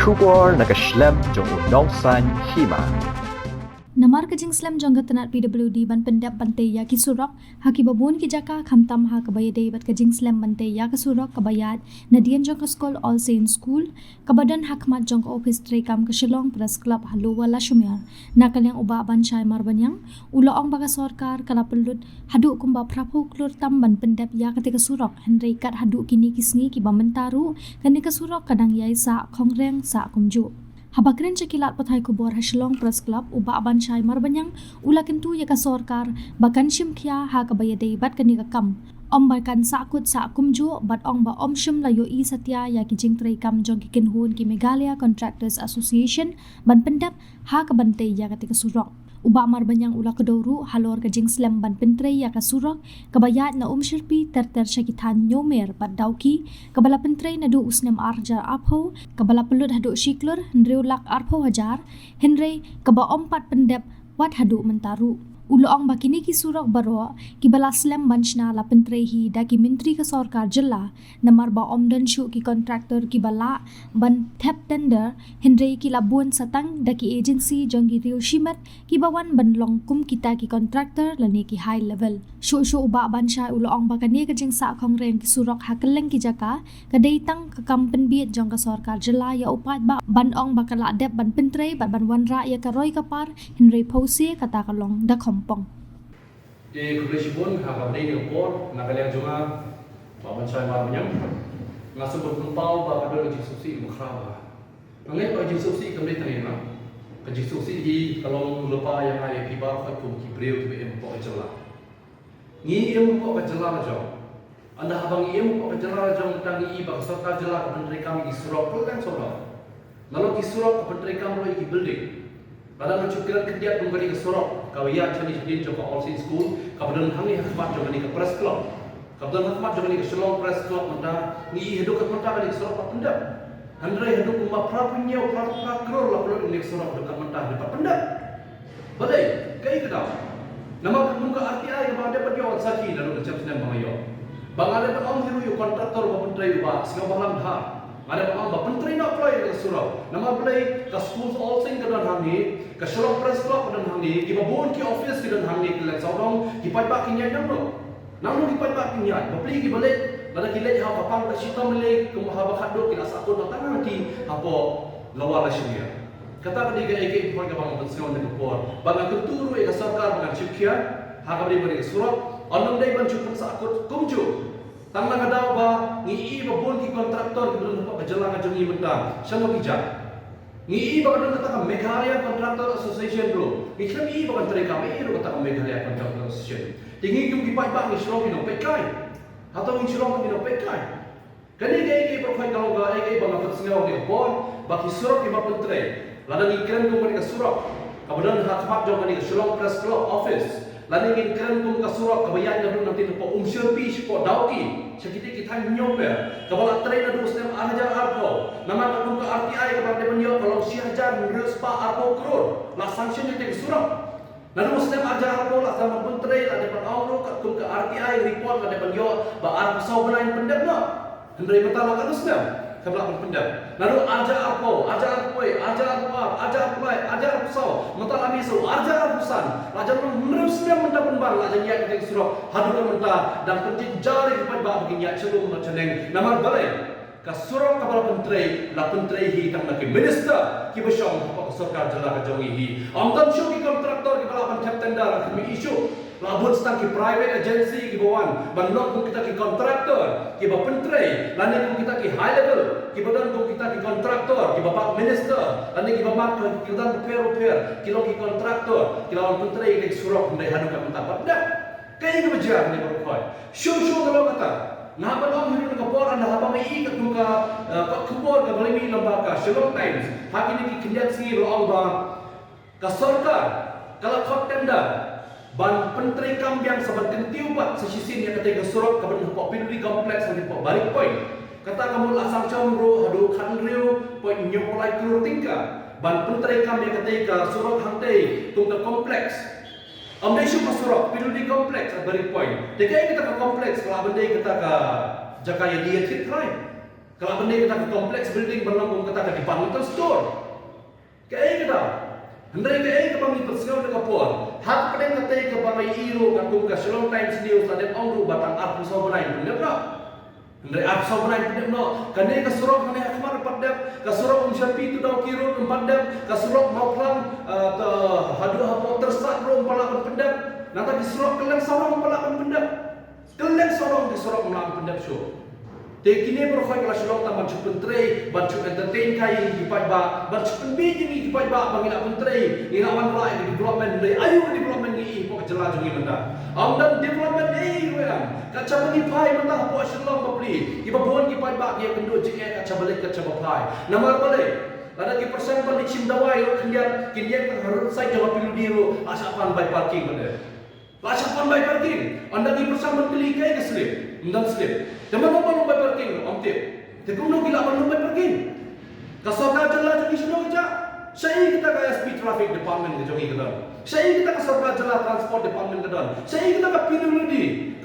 Kubor nakaslem jong unong san hima. Namar kajing slam jangga tenat PWD ban pendap bantai ya ki surok haki babun ki jaka khamtam ha kabayade bat kajing slam bantai ya ka surok kabayat nadian jong ka skol All Saints School kabadan hakmat jong ka office tray kam ka Shillong Press Club halu wala shumyar nakalyang uba ban chai mar banyang ulaong baga sarkar kala pelut hadu kumba prapu klur tam ban pendap ya ketika surok Henry kat hadu kini kisngi ki bamentaru kani ka surok kadang yai sa khongreng sa kumju Habakren cekilat pathai kubor ha Shillong Press Club uba aban chai marbanyang ula kentu ya ka sorkar bakan shimkhia ha ka bayade bat kani ka kam om bakan sakut sa kumju bat ong ba om shim la yo I satya ya ki jingtrei kam jong ki kinhun ki Meghalaya Contractors Association ban pendap ha ka bantai ya ketika surok uba marbanyang ula kedoru halor ka jing slam ban pentrei ya ka surok kabayat na shirpi ter syakitan nyomer bat dauki kabala pentrei na du usnem arjar apho kabala pelut hadu shiklur hendriulak arpho hajar henry kaba ompat pendep wat hadu mentaru Uloong bakini ki surok baro ki bala slam banchna la pentrei hi da ki menteri ka sarkar jilla namar ba omdan shu ki kontraktor ki bala ban tap tender henry ki labun satang da ki agency jongi riu shimat ki bawan ban longkum kita ki kontraktor lani ki high level shu uba bansha uloong bakani ka jing sa khongreng ki surok hakeleng ki jaka ka deitang ka kampen biet jong ka sarkar jilla ya upat ba ban ong bakala dep ban pentrei ban wanra ya ka roi ka par henry pose kata kalong da Pong. Di Kubrisibun, hanggang di Nilpor, nakaliang junga, babansay maranyang, nasubot ng tao, babadol ng jisusi, makrawa. Ngayon pa jisusi, kami tangin na. Kajisusi, kalong lupa yang ay kibar, kung kibriyo, kibriyo po kajala. Ngiyem po kajala na jong. Anda habang ngiyem po kajala na jong, tangi iba, kasarka jala, kapantay kami isurok, pelang sorok. Nalok isurok, kapantay kami lo ikibuilding. Padahal mencukupikan kerja kembali ke sorok, kawiat jadi joko All Saints School, kemudian hangi hakmat jadi ke Press Club, kemudian hakmat jadi ke Shillong Press Club, menda ni hidup kementar dari sorok pendap, Andre hidup kumba prapunya prakror lah perlu ini sorok dekat mentah dekat pendap, badai, kayak kita, nama muka RTI kepada dapat jawab saki dalam macam senang bangayo, bangalai berom hiru kontraktor bapentrai ubah, singa balang dah. Ada orang bapentrai nak apply ke surau. Nama apply ke schools All Saints ke dan hangi, ke Shillong Press Club ke dan hangi, ki babon ki office ke dan hangi ke lek saudong, ki pajak kinyat namro. Namro ki pajak kinyat, bapli ki balik, lada ki lek ha kapang ke sita melek, ke mahaba khadok ki asakut datang ki apa lawar rasyia. Kata ketiga iki pun ke bang pensiun de kupor. Bang keturu ke sarkar bang chipkia, ha kabri bari surau, onong dai ban chupun sakut kumju. Tanglang ada ba ngi babon ki kontraktor ki dun pa jalan ka jongi mentang sano ki ja ngi ba kadon kata ka Meghalaya Contractor Association bro ngi kami ba kan treka me ro kata ka Meghalaya Contractor Association tingi kum ki pa ngi Shillong no pekai atau ngi Shillong no pekai kani ge profile kalau ga ge ba ngapet singaw ni bon ba ki surok ki ba pentre lada ngi kren kum ka surok kemudian hakmat jong ni Shillong Press Club office lani ngin kren kum ka surok kabayan na nanti po umsirpi po dauki sakiti kita nyober kabala train na dus nem ahajar arpo nama kum ka RTI ka bang depan kalau si hajar nurus pa arpo kror la sanction ni surok na dus nem ajar arpo la sama menteri la depan auro ka kum ka RTI report la depan yo ba arpo sau benain pendep no hendrai betala ka dus nem kabla pendep lalu ajar arpo ajar sau mental ami sau ajar arpusan ajar menurus nem mendapat bar la janya ketik surok hadu mentah dan kerja jari kepada ba begini celung macam namar balai ka surok kapal penteri la penteri hi tang nak minister ki besyong apa sarkar jala ka jongi hi amdan syo ki kontraktor ki balapan captain dar ki isu labun stang ki private agency ki bawan banok ku kita ki kontraktor ki ba penteri lani ku kita ki high level ki badan ku kita ki kontraktor ki bapak minister lani ki bapak ki badan repair ki lo ki kontraktor ki lawan penteri ki surok ndai hadu ka mentapa dak kay ka bejar ni berkoi syo kalau kata nah belum hidup kapor anda apa mai ikat muka kapor ke balimi lembaga Shillong Times hak ini kikinyat si lo ba ka sarkar kalau kau tenda ban penteri kambiang saban kentiu bat sesisin yang ketika surok ke benih pok PWD kompleks nanti pok balik poin kata kamu lasang cambro hadu kan riu poin nyopolai kelur tingka ban penteri kambiang ketika surok hantai tunggu kompleks Amnesty Pasurok, PWD kompleks at balik point. Dikaya kita ke kompleks, kalau benda kita ke Jakaya dia tip right. Kalau benda kita ke kompleks building berlambung kita ke departmental store. Kaya kita. Hendai kaya ke bangi persengau dengan puan. Hak pada kata ke bangi iro katung ke Shalom Times News tadi ongru batang aku soberai. Benar tak? Hendai aku soberai benar tak? Kane ke surau kane akmar padam, ke surau umsyapi tu dah kiro padam, ke surau mau pelang hadu hapo tersat rom palakan padam. Nanti di surau keleng sorong palakan padam. Keleng sorong di surau palakan padam show. Kini berkhoi kelas long taman cukup tray, bantu entertain kai di pajak, bantu pembiji di pajak bagi nak pentray, ingawan rai di development dari ayu development ni, pok jelas juga benda. Dan development ni, kan, kaca bagi pai benda pok selong beli, iba buan di pajak dia kenduk jika kaca balik kaca pai. Nama balik. Ada ki persen balik cimdawai, kendian harus saya jawab pilu diru, asapan by parking benda. Asapan by parking, anda ki persen beli kai keslip, mendan slip. Jangan lupa lomba parking, om tip. Tekung no gila lomba parking. Kasarga jelas jadi sudah kerja. Saya kita ke SP Traffic Department ke jongi kedon. Saya kita ke Sarga Jelas Transport Department kedon. Saya kita ke PWD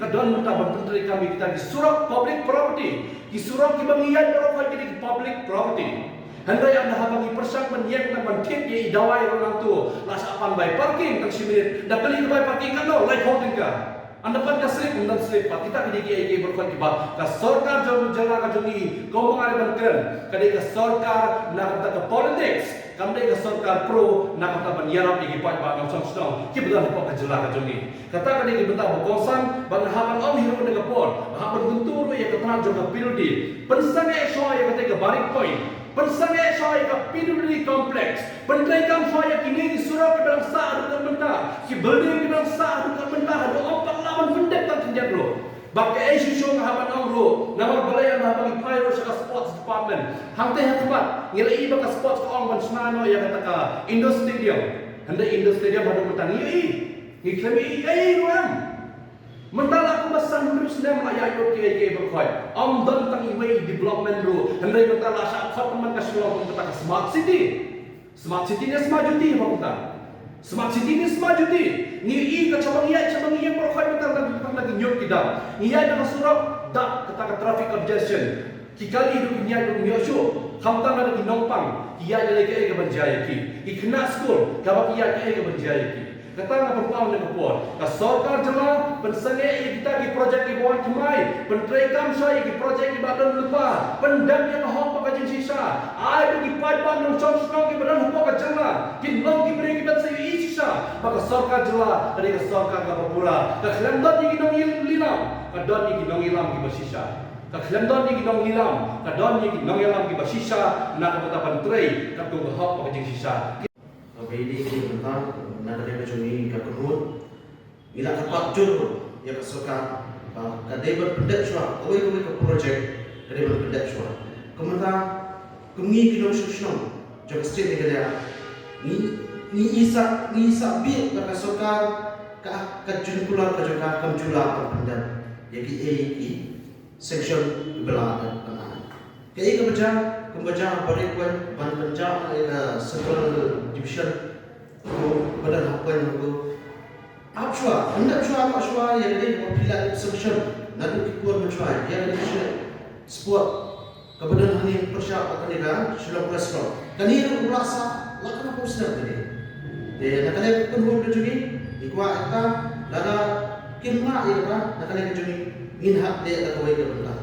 kedon minta menteri kami kita di surat public property. Di surat kita mengiat berapa jadi public property. Hendai anda habangi persang menyeng teman tip ye idawai orang tu. Lasapan by parking tak siminit. Dah beli by parking kan no light holding ka. Anda pun kasih undan slip pak kita kini kiai berkuat tiba. Kesorkar jauh jalan kajungi kau mengalami kan. Kadi kesorkar nak kata ke politics. Kami kesorkar pro nak kata menyerap di kipai pak ngam song. Kita betul pak kejelas kajungi. Kata kadi kita berkosan bang haban om hiru dengan pon. Haban guntur yang keteran juga pildi. Pensangai soal yang kata ke barik point. Pensangai soal ke PWD kompleks. Pentraikan soal kini di surau ke dalam sah ada benda. Ki building ke dalam sah ada benda. Ada empat lawan benda tak terjadi bro. Bagai isu show ngahaban orang nama balai yang ngahaban pyro saka sports department. Hang teh hakmat ngilai baka sports ke orang senano yang kata Indo Stadium. Hendak Indo Stadium ada mentang ni klemi ruam. Mentala aku masan terus nem ayat yo ke berkhoi. Am dan tang iway development ro. Hendai mentala sa khot teman kaslo pun kata smart city. Smart city ni smart juti apa kata? Smart city ni smart juti. Ni ka cabang iya berkhoi mentang lagi nyok tidak. Iya dengan surat dak kata traffic congestion. Kikali hidup niat duk nyosho. Kamtang ada di Nongpang. Iya ada lagi ke Banjaya ki. Ikna school kabak iya ke Banjaya ki. Kata ngapa puan dengan puan. Kesorkar jelas pensengai kita di projek di bawah kemai. Pentraikan saya di projek di badan lupa. Pendam yang hok pakai sisa. Ai di paipan nong song di badan hok pakai jelas. Kinong di beri kita saya sisa. Maka kesorkar jelas dari kesorkar ngapa pula. Kekelamdan di kinong lilam. Kadon di kinong ilam di bersisa. Kekelamdan di kinong lilam. Kadon di kinong ilam di bersisa. Nak kata pentrai katung hok pakai sisa. Ini tentang nak ada macam kat kerut, ila kapak jur ya kesuka, kadai berpendak suara, kau ke projek, kadai berpendak suara. Kemudian kami kena susung, jauh street ni kerja, ni isa bi kat kesuka, kat junpular kat juga kamjula berpendak, jadi section belah kanan. Kaya kebaca balik ban kerja central division badan hapuan aku apa hendak apa yang dia pilih section nanti keluar mencuai dia ada sport kemudian ini persiapan kan sudah presco kan ini merasa lakukan apa sudah tadi nak kalian pun boleh juga ikut kita lada kimma ya kan nak kalian juga minhat dia tak boleh ke benda